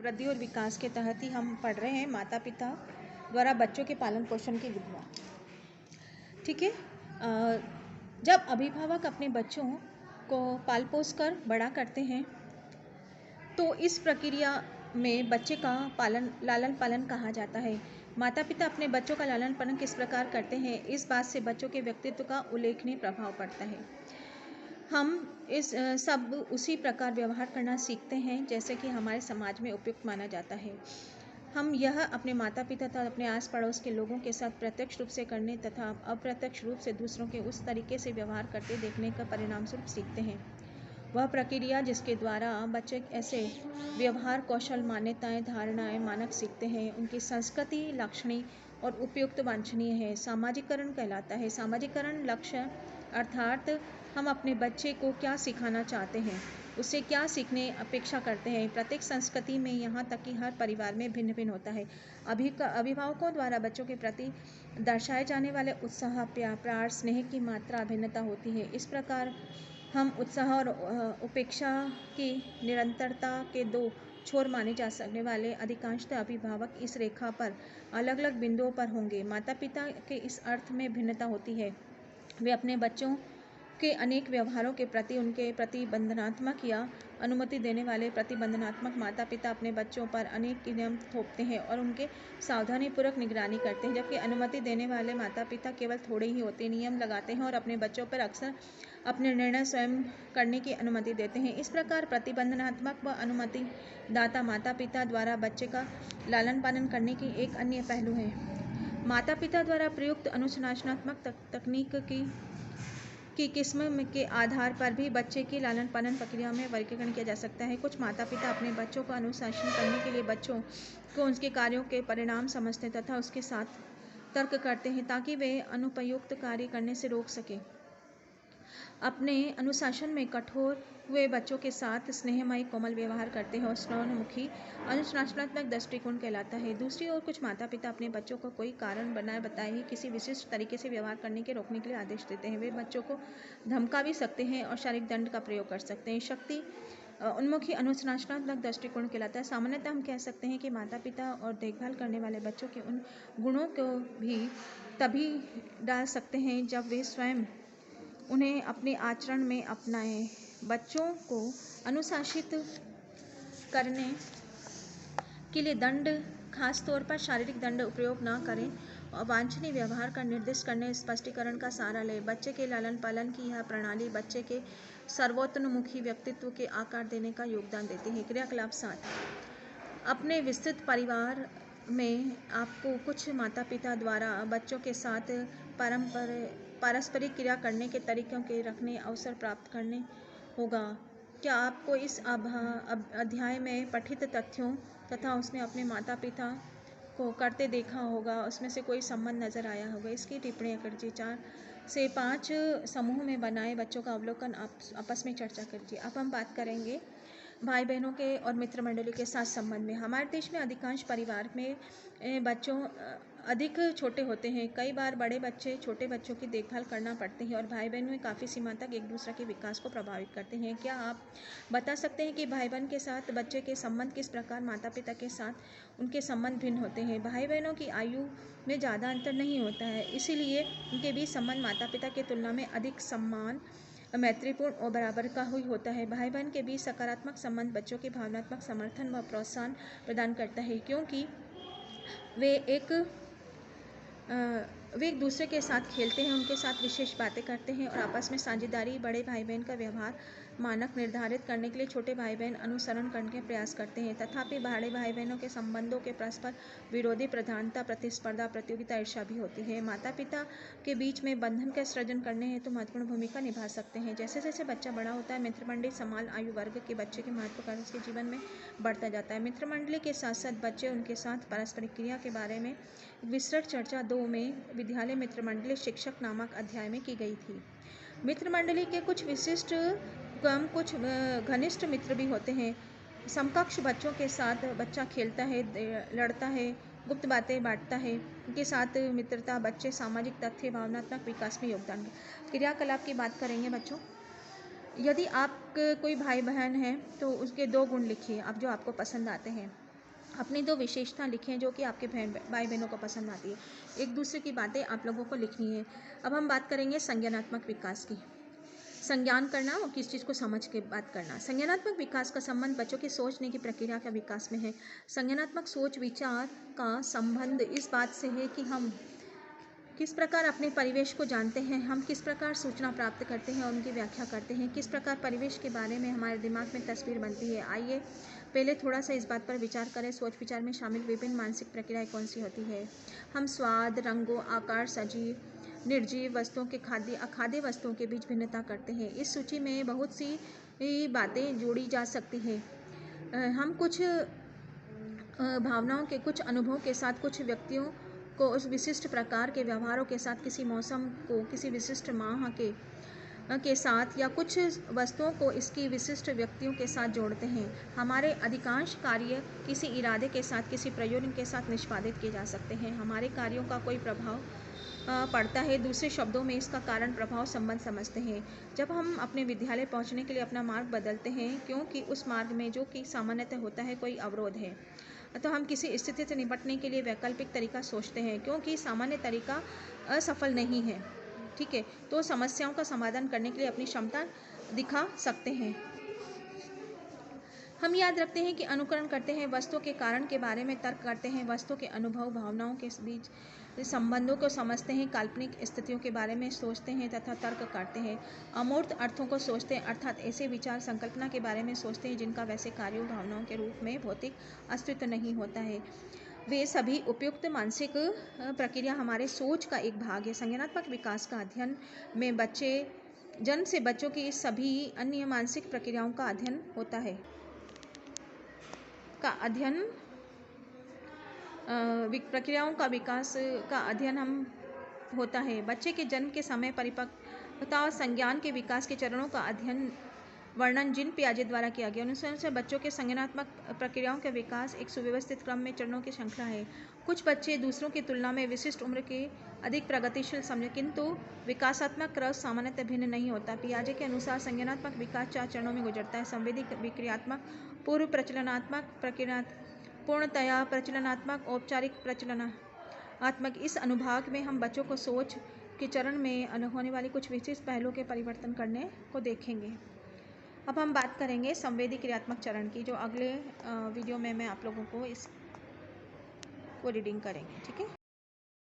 वृद्धि और विकास के तहत ही हम पढ़ रहे हैं माता पिता द्वारा बच्चों के पालन पोषण की विधियाँ। ठीक है। जब अभिभावक अपने बच्चों को पाल पोस कर बड़ा करते हैं तो इस प्रक्रिया में बच्चे का लालन पालन कहा जाता है। माता पिता अपने बच्चों का लालन पालन किस प्रकार करते हैं, इस बात से बच्चों के व्यक्तित्व का उल्लेखनीय प्रभाव पड़ता है। हम इस सब उसी प्रकार व्यवहार करना सीखते हैं जैसे कि हमारे समाज में उपयुक्त माना जाता है। हम यह अपने माता पिता तथा अपने आस पड़ोस के लोगों के साथ प्रत्यक्ष रूप से करने तथा अप्रत्यक्ष रूप से दूसरों के उस तरीके से व्यवहार करते देखने का परिणाम स्वरूप सीखते हैं। वह प्रक्रिया जिसके द्वारा बच्चे ऐसे व्यवहार कौशल मान्यताएं धारणाएं मानक सीखते हैं, उनकी संस्कृति लाक्षणी और उपयुक्त वांछनीय है, सामाजिकरण कहलाता है। सामाजिकरण लक्ष्य अर्थात हम अपने बच्चे को क्या सिखाना चाहते हैं, उससे क्या सीखने अपेक्षा करते हैं। प्रत्येक संस्कृति में यहाँ तक कि हर परिवार में भिन्न भिन्न होता है। अभिभावकों द्वारा बच्चों के प्रति दर्शाए जाने वाले उत्साह प्यार स्नेह की मात्रा भिन्नता होती है। इस प्रकार हम उत्साह और उपेक्षा की निरंतरता के दो छोर माने जा सकने वाले अधिकांशतः अभिभावक इस रेखा पर अलग अलग बिंदुओं पर होंगे। माता पिता के इस अर्थ में भिन्नता होती है, वे अपने बच्चों के अनेक व्यवहारों के प्रति उनके प्रतिबंधनात्मक या अनुमति देने वाले प्रतिबंधनात्मक माता पिता अपने बच्चों पर अनेक नियम थोपते हैं और उनके सावधानीपूर्वक निगरानी करते हैं, जबकि अनुमति देने वाले माता पिता केवल थोड़े ही होते नियम लगाते हैं और अपने बच्चों पर अक्सर अपने निर्णय स्वयं करने की अनुमति देते हैं। इस प्रकार प्रतिबंधनात्मक व अनुमति दाता माता पिता द्वारा बच्चे का लालन पालन करने की एक अन्य पहलू है। माता पिता द्वारा प्रयुक्त अनुशासनात्मक तकनीक की किस्म के आधार पर भी बच्चे की लालन पालन प्रक्रिया में वर्गीकरण किया जा सकता है। कुछ माता पिता अपने बच्चों को अनुशासन करने के लिए बच्चों को उसके कार्यों के परिणाम समझते तथा उसके साथ तर्क करते हैं ताकि वे अनुपयुक्त कार्य करने से रोक सके। अपने अनुशासन में कठोर हुए बच्चों के साथ स्नेहमयी कोमल व्यवहार करते हैं और स्नेहोन्मुखी अनुशासनात्मक दृष्टिकोण कहलाता है। दूसरी ओर कुछ माता पिता अपने बच्चों को कोई कारण बनाए बताए ही किसी विशिष्ट तरीके से व्यवहार करने के रोकने के लिए आदेश देते हैं। वे बच्चों को धमका भी सकते हैं और शारीरिक दंड का प्रयोग कर सकते हैं। शक्ति उन्मुखी अनुशासनात्मक दृष्टिकोण कहलाता है। सामान्यतः हम कह सकते हैं कि माता पिता और देखभाल करने वाले बच्चों के उन गुणों को भी तभी डाल सकते हैं जब वे स्वयं उन्हें अपने आचरण में अपनाएं। बच्चों को अनुशासित करने के लिए दंड, खास तौर पर शारीरिक दंड उपयोग न करें और वांछनीय व्यवहार का निर्दिष्ट करने स्पष्टीकरण का सहारा लें। बच्चे के लालन पालन की यह प्रणाली बच्चे के सर्वोत्तोन्मुखी व्यक्तित्व के आकार देने का योगदान देती है। क्रियाकलाप 7। अपने विस्तृत परिवार में आपको कुछ माता पिता द्वारा बच्चों के साथ पारस्परिक क्रिया करने के तरीकों के रखने अवसर प्राप्त करने होगा। क्या आपको इस अध्याय में पठित तथ्यों तथा उसने अपने माता पिता को करते देखा होगा उसमें से कोई संबंध नजर आया होगा? इसकी टिप्पणियाँ कीजिए। 4 से 5 समूह में बनाए बच्चों का अवलोकन आपस में चर्चा कीजिए। अब हम बात करेंगे भाई बहनों के और मित्र मंडली के साथ संबंध में। हमारे देश में अधिकांश परिवार में बच्चों अधिक छोटे होते हैं। कई बार बड़े बच्चे छोटे बच्चों की देखभाल करना पड़ती है और भाई बहन में काफ़ी सीमा तक एक दूसरे के विकास को प्रभावित करते हैं। क्या आप बता सकते हैं कि भाई बहन के साथ बच्चे के संबंध किस प्रकार माता पिता के साथ उनके संबंध भिन्न होते हैं? भाई बहनों की आयु में ज़्यादा अंतर नहीं होता है, इसीलिए उनके बीच संबंध माता पिता की तुलना में अधिक सम्मान मैत्रीपूर्ण और बराबर का ही होता है। भाई बहन के बीच सकारात्मक संबंध बच्चों के भावनात्मक समर्थन व प्रोत्साहन प्रदान करता है, क्योंकि वे एक दूसरे के साथ खेलते हैं, उनके साथ विशेष बातें करते हैं और आपस में साझेदारी। बड़े भाई बहन का व्यवहार मानक निर्धारित करने के लिए छोटे भाई बहन अनुसरण करने के प्रयास करते हैं। तथापि बड़े भाई बहनों के संबंधों के परस्पर विरोधी प्रधानता, प्रतिस्पर्धा, प्रतियोगिता, ईर्ष्या भी होती है। माता पिता के बीच में बंधन का सृजन करने हेतु महत्वपूर्ण भूमिका निभा सकते हैं। जैसे जैसे बच्चा बड़ा होता है, मित्रमंडली समान आयु वर्ग के बच्चे के महत्व का उसके जीवन में बढ़ता जाता है। मित्रमंडली के साथ साथ बच्चे उनके साथ पारस्परिक क्रिया के बारे में विस्तृत चर्चा 2 में विद्यालय मित्रमंडली शिक्षक नामक अध्याय में की गई थी। मित्रमंडली के कुछ विशिष्ट कुछ घनिष्ठ मित्र भी होते हैं। समकक्ष बच्चों के साथ बच्चा खेलता है, लड़ता है, गुप्त बातें बांटता है, उनके साथ मित्रता बच्चे सामाजिक तथ्य भावनात्मक विकास में योगदान। क्रियाकलाप की बात करेंगे बच्चों। यदि आप कोई भाई बहन है तो उसके 2 गुण लिखिए आप जो आपको पसंद आते हैं। अपनी 2 विशेषता लिखें जो कि आपके भाई बहनों को पसंद आती है। एक दूसरे की बातें आप लोगों को लिखनी है। अब हम बात करेंगे संज्ञानात्मक विकास की। संज्ञान करना और किस चीज़ को समझ के बात करना। संज्ञानात्मक विकास का संबंध बच्चों की सोचने की प्रक्रिया का विकास में है। संज्ञानात्मक सोच विचार का संबंध इस बात से है कि हम किस प्रकार अपने परिवेश को जानते हैं, हम किस प्रकार सूचना प्राप्त करते हैं और उनकी व्याख्या करते हैं, किस प्रकार परिवेश के बारे में हमारे दिमाग में तस्वीर बनती है। आइए पहले थोड़ा सा इस बात पर विचार करें। सोच विचार में शामिल विभिन्न मानसिक प्रक्रियाएं कौन सी होती है। हम स्वाद, रंगों, आकार, सजीव, निर्जीव वस्तुओं के खाद्य अखाद्य वस्तुओं के बीच भिन्नता करते हैं। इस सूची में बहुत सी बातें जोड़ी जा सकती हैं। हम कुछ भावनाओं के, कुछ अनुभवों के साथ, कुछ व्यक्तियों को उस विशिष्ट प्रकार के व्यवहारों के साथ, किसी मौसम को किसी विशिष्ट माह के साथ या कुछ वस्तुओं को इसकी विशिष्ट व्यक्तियों के साथ जोड़ते हैं। हमारे अधिकांश कार्य किसी इरादे के साथ, किसी प्रयोजन के साथ निष्पादित किए जा सकते हैं। हमारे कार्यों का कोई प्रभाव पड़ता है। दूसरे शब्दों में इसका कारण प्रभाव संबंध समझते हैं। जब हम अपने विद्यालय पहुंचने के लिए अपना मार्ग बदलते हैं क्योंकि उस मार्ग में, जो कि सामान्यतः होता है, कोई अवरोध है, तो हम किसी स्थिति से निपटने के लिए वैकल्पिक तरीका सोचते हैं क्योंकि सामान्य तरीका असफल नहीं है। ठीक है, तो समस्याओं का समाधान करने के लिए अपनी क्षमता दिखा सकते हैं। हम याद रखते हैं कि अनुकरण करते हैं, वस्तु के कारण के बारे में तर्क करते हैं, वस्तु के अनुभव भावनाओं के बीच संबंधों को समझते हैं, काल्पनिक स्थितियों के बारे में सोचते हैं तथा तर्क करते हैं, अमूर्त अर्थों को सोचते हैं, अर्थात ऐसे विचार संकल्पना के बारे में सोचते हैं जिनका वैसे कार्यों भावनाओं के रूप में भौतिक अस्तित्व नहीं होता है। वे सभी उपयुक्त मानसिक प्रक्रिया हमारे सोच का एक भाग है। संज्ञानात्मक विकास का अध्ययन में जन्म से बच्चों की सभी अन्य मानसिक प्रक्रियाओं का अध्ययन होता है। प्रक्रियाओं का विकास का अध्ययन होता है। बच्चे के जन्म के समय परिपक्वता और संज्ञान के विकास के चरणों का वर्णन जीन पियाजे द्वारा किया गया। अनुसार से बच्चों के संज्ञानात्मक प्रक्रियाओं का विकास एक सुव्यवस्थित क्रम में चरणों की श्रृंखला है। कुछ बच्चे दूसरों की तुलना में विशिष्ट उम्र के अधिक प्रगतिशील समझे, किंतु विकासात्मक क्रम सामान्यतः भिन्न नहीं होता। पियाजे के अनुसार संज्ञानात्मक विकास 4 चरणों में गुजरता है: संवेदी, विक्रियात्मक, पूर्व प्रचलनात्मक, पूर्णतया प्रचलनात्मक, औपचारिक प्रचलनात्मक। इस अनुभाग में हम बच्चों को सोच के चरण में होने वाली कुछ विशिष्ट पहलुओं के परिवर्तन करने को देखेंगे। अब हम बात करेंगे संवेदी क्रियात्मक चरण की, जो अगले वीडियो में मैं आप लोगों को इसको रीडिंग करेंगे। ठीक है।